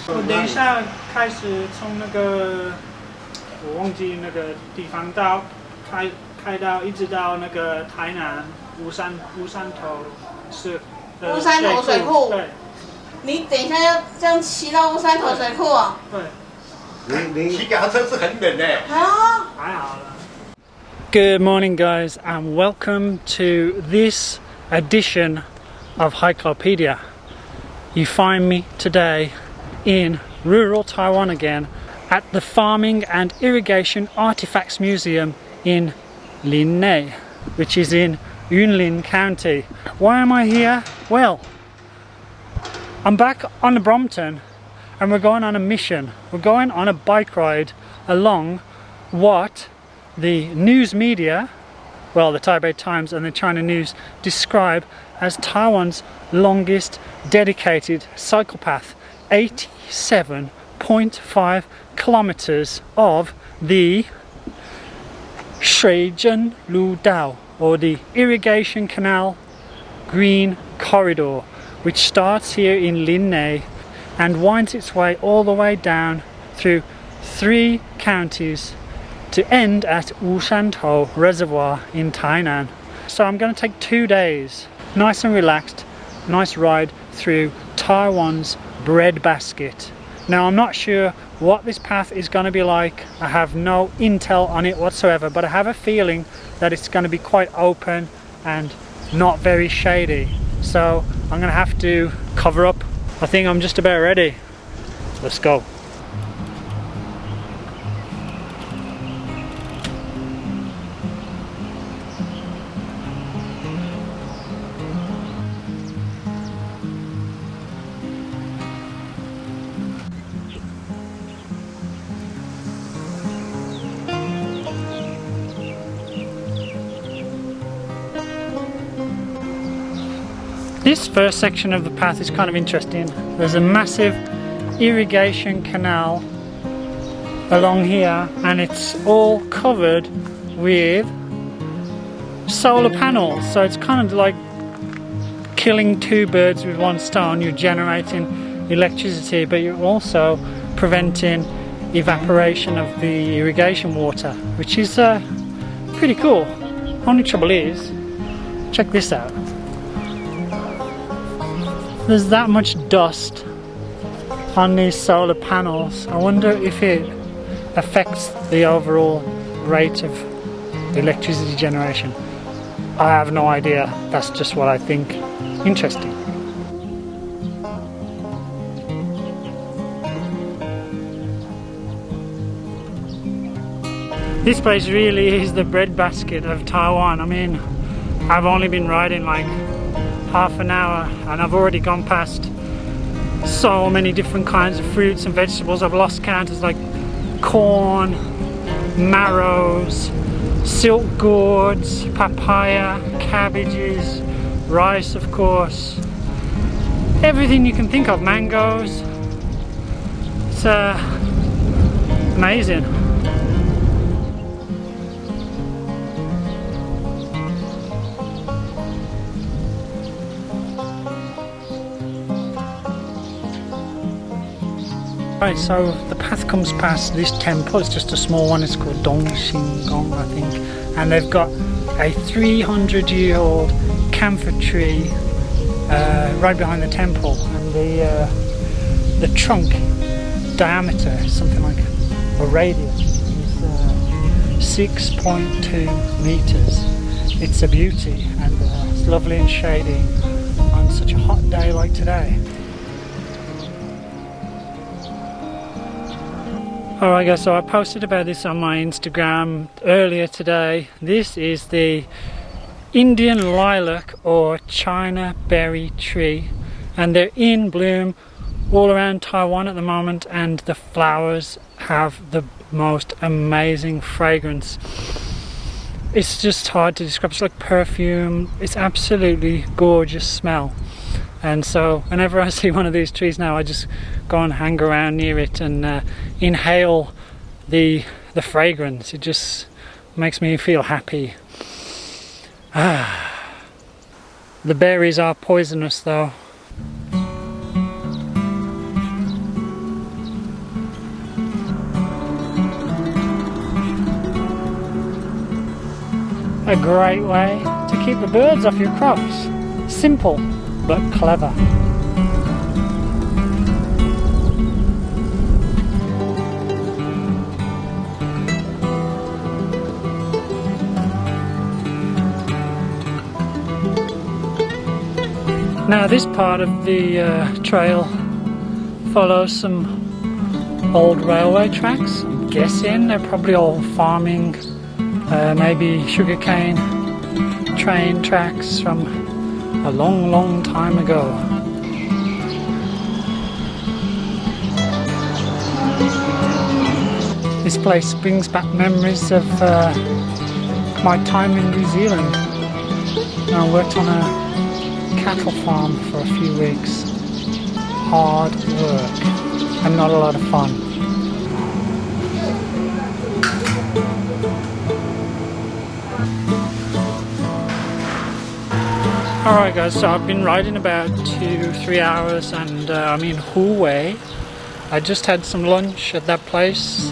我等一下开始从那个我忘记那个地方到开到一直到那个台南乌山头乌山头水库。对。你等一下要这样骑到乌山头水库啊？对。你骑脚踏车是很远的。啊。还好了。Good morning, guys, and welcome to this edition of Hikelopedia. You find me today in rural Taiwan again at the Farming and Irrigation Artifacts Museum in Linnei, which is in Yunlin County. Why am I here? Well, I'm back on the Brompton and we're going on a mission. We're going on a bike ride along what the news media, well, the Taipei Times and the China News, describe as Taiwan's longest dedicated cycle path, 87.5 kilometers of the水圳绿道, or the Irrigation Canal Green Corridor, which starts here in Linnei and winds its way all the way down through 3 counties to end at Wushantou Reservoir in Tainan. So I'm going to take 2 days, nice and relaxed, nice ride through Taiwan's breadbasket. Now I'm not sure what this path is going to be like. I have no intel on it whatsoever, but I have a feeling that it's going to be quite open and not very shady. So I'm going to have to cover up. I think I'm just about ready. Let's go. This first section of the path is kind of interesting. There's a massive irrigation canal along here and it's all covered with solar panels. So it's kind of like killing 2 birds with 1 stone. You're generating electricity, but you're also preventing evaporation of the irrigation water, which is pretty cool. Only trouble is, check this out. There's that much dust on these solar panels. I wonder if it affects the overall rate of electricity generation. I have no idea. That's just what I think. Interesting. This place really is the breadbasket of Taiwan. I mean, I've only been riding like half an hour and I've already gone past so many different kinds of fruits and vegetables. I've lost count. It's like corn, marrows, silk gourds, papaya, cabbages, rice of course, everything you can think of, mangoes. It's amazing. Right, so the path comes past this temple. It's just a small one. It's called Dongxinggong, I think, and they've got a 300-year-old camphor tree right behind the temple, and the trunk diameter is something like a radius is 6.2 meters. It's a beauty, and it's lovely and shady on such a hot day like today. Alright guys, so I posted about this on my Instagram earlier today. This is the Indian lilac or China berry tree, and they're in bloom all around Taiwan at the moment, and the flowers have the most amazing fragrance. It's just hard to describe. It's like perfume. It's absolutely gorgeous smell. And so whenever I see one of these trees now, I just go and hang around near it and inhale the fragrance. It just makes me feel happy. The berries are poisonous though. a great way to keep the birds off your crops. Simple but clever. Now this part of the trail follows some old railway tracks. I'm guessing they're probably all farming, maybe sugarcane train tracks from a long time ago. This place brings back memories of my time in New Zealand. I worked on a cattle farm for a few weeks. Hard work and not a lot of fun. Alright guys, so I've been riding about 2-3 hours and I'm in Hue. I just had some lunch at that place,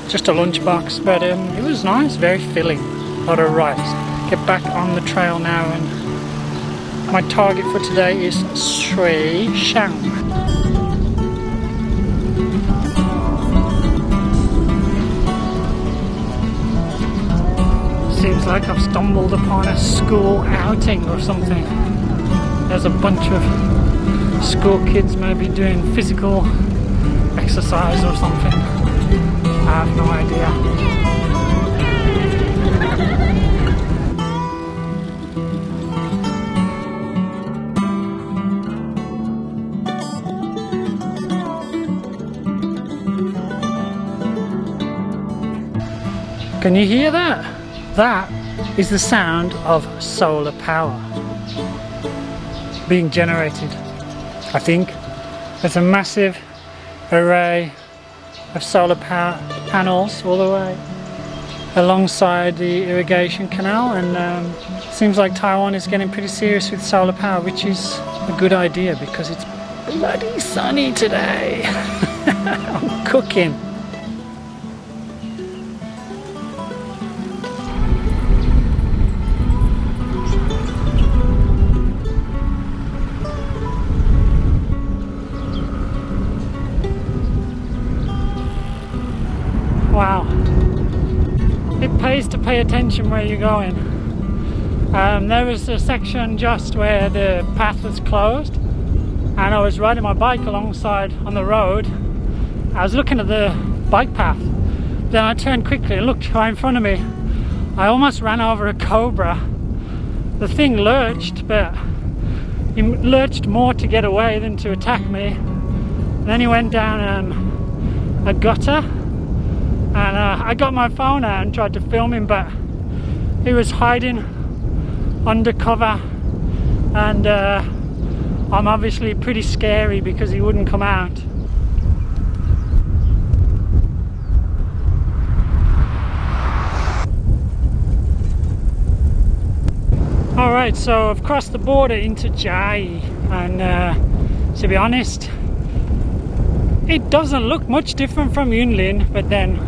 just a lunchbox, but it was nice, very filling, a lot of rice. Get back on the trail now, and my target for today is Shui Shang. Seems like I've stumbled upon a school outing or something. There's a bunch of school kids maybe doing physical exercise or something. I have no idea. Can you hear that? That is the sound of solar power being generated. I think there's a massive array of solar power panels all the way alongside the irrigation canal, and seems like Taiwan is getting pretty serious with solar power, which is a good idea because it's bloody sunny today. I'm cooking. Wow, it pays to pay attention where you're going. There was a section just where the path was closed and I was riding my bike alongside on the road. I was looking at the bike path, then I turned quickly and looked right in front of me. I almost ran over a cobra. The thing lurched, but he lurched more to get away than to attack me. And then he went down a gutter. And I got my phone out and tried to film him, but he was hiding under cover, and I'm obviously pretty scary because he wouldn't come out. Alright, so I've crossed the border into Jai, and to be honest, it doesn't look much different from Yunlin, but then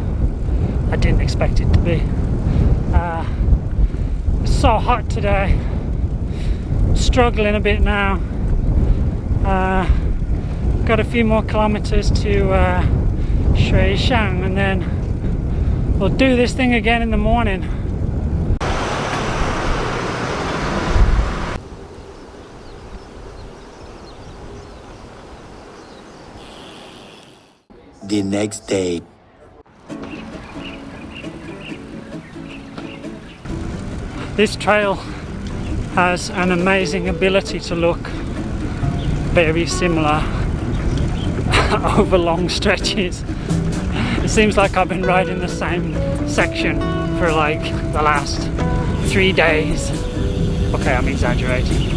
I didn't expect it to be. It's so hot today. I'm struggling a bit now. Got a few more kilometers to Shuishang, and then we'll do this thing again in the morning. The next day. This trail has an amazing ability to look very similar over long stretches. It seems like I've been riding the same section for like the last 3 days. Okay, I'm exaggerating.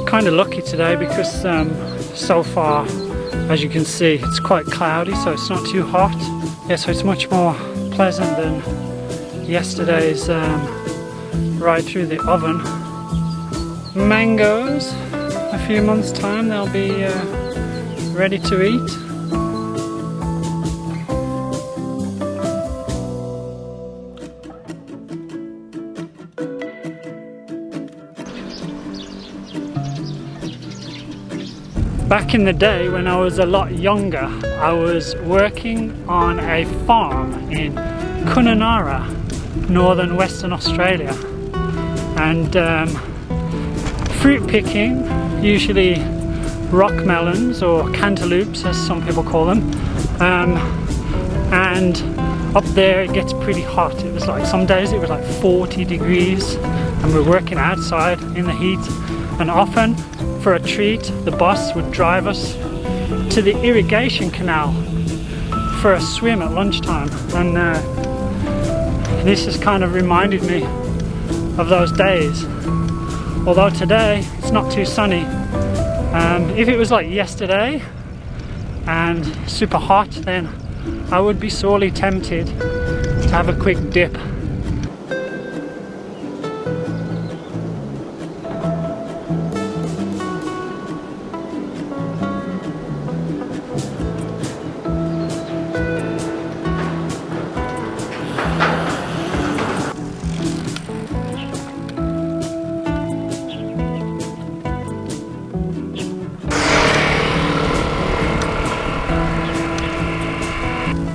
Kind of lucky today because so far, as you can see, it's quite cloudy, so it's not too hot. Yeah, so it's much more pleasant than yesterday's ride through the oven. Mangoes, a few months time they'll be ready to eat. Back in the day when I was a lot younger, I was working on a farm in Kununurra, northern Western Australia, and fruit picking, usually rock melons or cantaloupes as some people call them, and up there it gets pretty hot. It was like, some days it was like 40 degrees and we're working outside in the heat, and often for a treat the boss would drive us to the irrigation canal for a swim at lunchtime, and this has kind of reminded me of those days. Although today it's not too sunny. If it was like yesterday and super hot, then I would be sorely tempted to have a quick dip.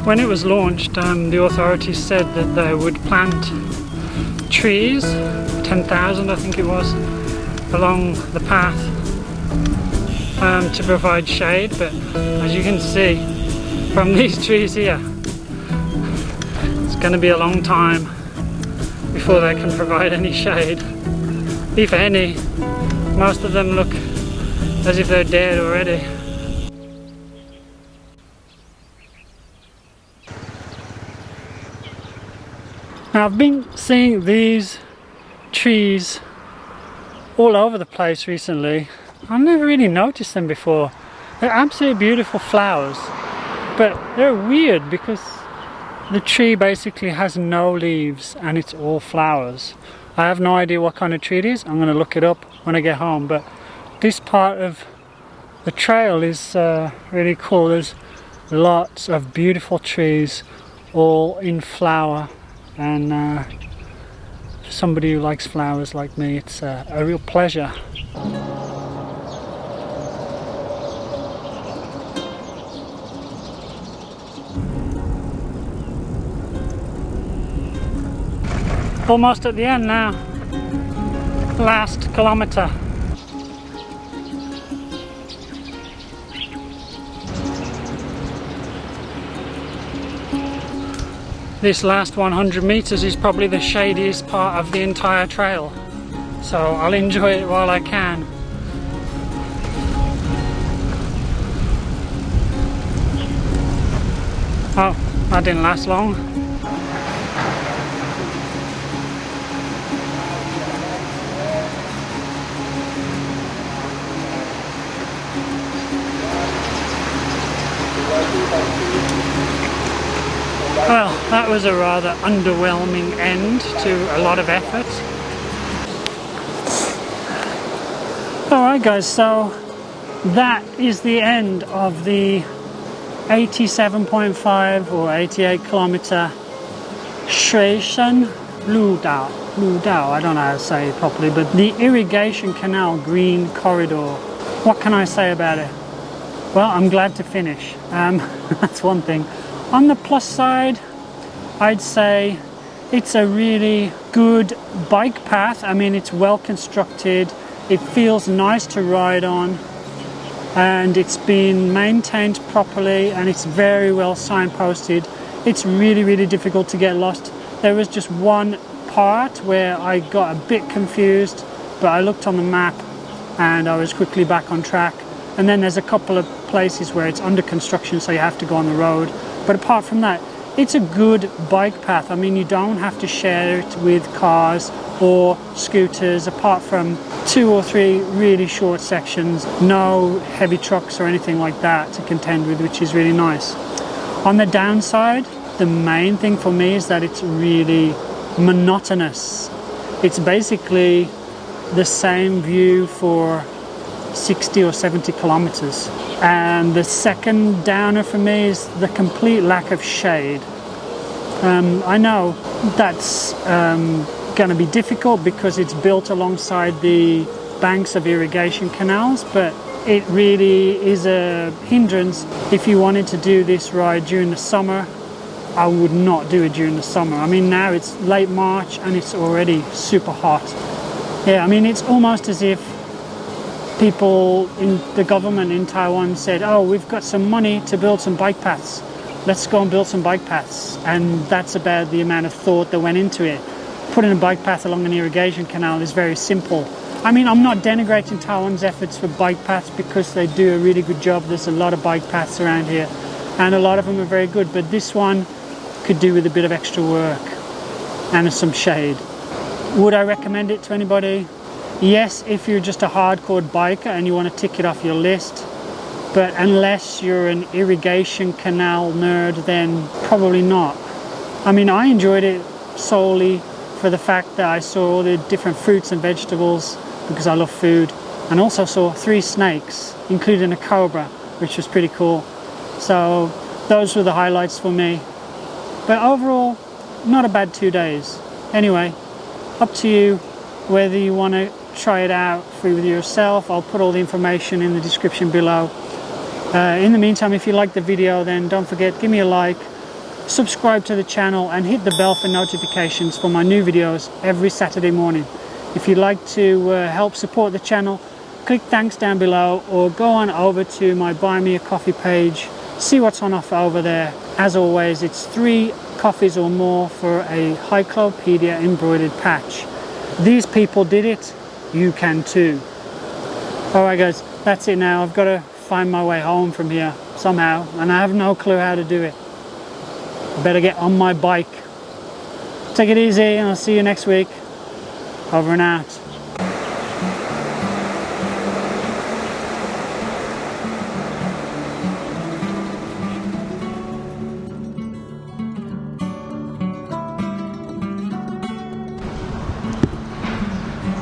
When it was launched, the authorities said that they would plant trees, 10,000 I think it was, along the path to provide shade, but as you can see from these trees here, it's going to be a long time before they can provide any shade, if any. Most of them look as if they're dead already. Now, I've been seeing these trees all over the place recently. I've never really noticed them before. They're absolutely beautiful flowers, but they're weird because the tree basically has no leaves and it's all flowers. I have no idea what kind of tree it is. I'm going to look it up when I get home, but this part of the trail is really cool. There's lots of beautiful trees all in flower. And for somebody who likes flowers like me, it's a real pleasure. Almost at the end now, last kilometre. This last 100 meters is probably the shadiest part of the entire trail, so I'll enjoy it while I can. Oh, that didn't last long. Well, that was a rather underwhelming end to a lot of effort. Alright guys, so that is the end of the 87.5 or 88 kilometer水圳绿道, I don't know how to say it properly, but the Irrigation Canal Green Corridor. What can I say about it? Well, I'm glad to finish. That's one thing. On the plus side, I'd say it's a really good bike path. I mean, it's well constructed, it feels nice to ride on, and it's been maintained properly, and it's very well signposted. It's really, really difficult to get lost. There was just one part where I got a bit confused, but I looked on the map and I was quickly back on track. And then there's a couple of places where it's under construction, so you have to go on the road. But apart from that, it's a good bike path. I mean, you don't have to share it with cars or scooters, apart from 2 or 3 really short sections. No heavy trucks or anything like that to contend with, which is really nice. On the downside, the main thing for me is that it's really monotonous. It's basically the same view for 60 or 70 kilometers. And the second downer for me is the complete lack of shade. I know that's going to be difficult because it's built alongside the banks of irrigation canals, but it really is a hindrance. If you wanted to do this ride during the summer, I would not do it during the summer. I mean, now it's late March and it's already super hot. Yeah, I mean, it's almost as if people in the government in Taiwan said, oh, we've got some money to build some bike paths. Let's go and build some bike paths. And that's about the amount of thought that went into it. Putting a bike path along an irrigation canal is very simple. I mean, I'm not denigrating Taiwan's efforts for bike paths because they do a really good job. There's a lot of bike paths around here and a lot of them are very good, but this one could do with a bit of extra work and some shade. Would I recommend it to anybody? Yes, if you're just a hardcore biker and you want to tick it off your list, but unless you're an irrigation canal nerd, then probably not. I mean, I enjoyed it solely for the fact that I saw all the different fruits and vegetables because I love food, and also saw 3 snakes, including a cobra, which was pretty cool. So those were the highlights for me. But overall, not a bad 2 days. Anyway, up to you whether you want to try it out free with yourself. I'll put all the information in the description below. In the meantime, if you like the video, then don't forget, give me a like, subscribe to the channel and hit the bell for notifications for my new videos every Saturday morning. If you'd like to help support the channel, click thanks down below or go on over to my Buy Me a Coffee page, see what's on offer over there. As always, it's 3 coffees or more for a Hikelopedia embroidered patch. These people did it, you can too. Alright guys, that's it now. I've got to find my way home from here somehow and I have no clue how to do it. Better get on my bike. Take it easy and I'll see you next week. Over and out.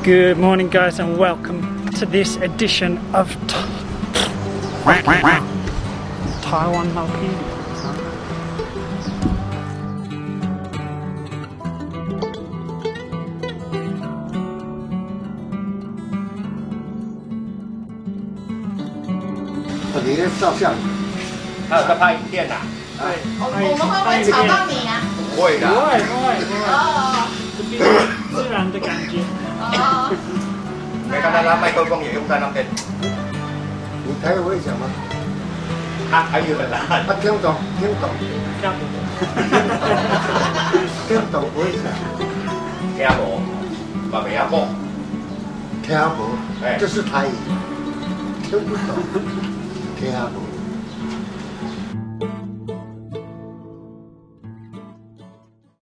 Good morning guys and welcome to this edition of Taiwanlopedia.你在照相，还有在拍影片呐？我们会不会吵到你啊？不会的。不会。这边自然的感觉。没看到他麦克风也用在那边。你台语会讲吗？他台语很烂。他听懂。听不懂不会讲。听无，嘛袂晓讲。听无，这是台语。听不懂，听无。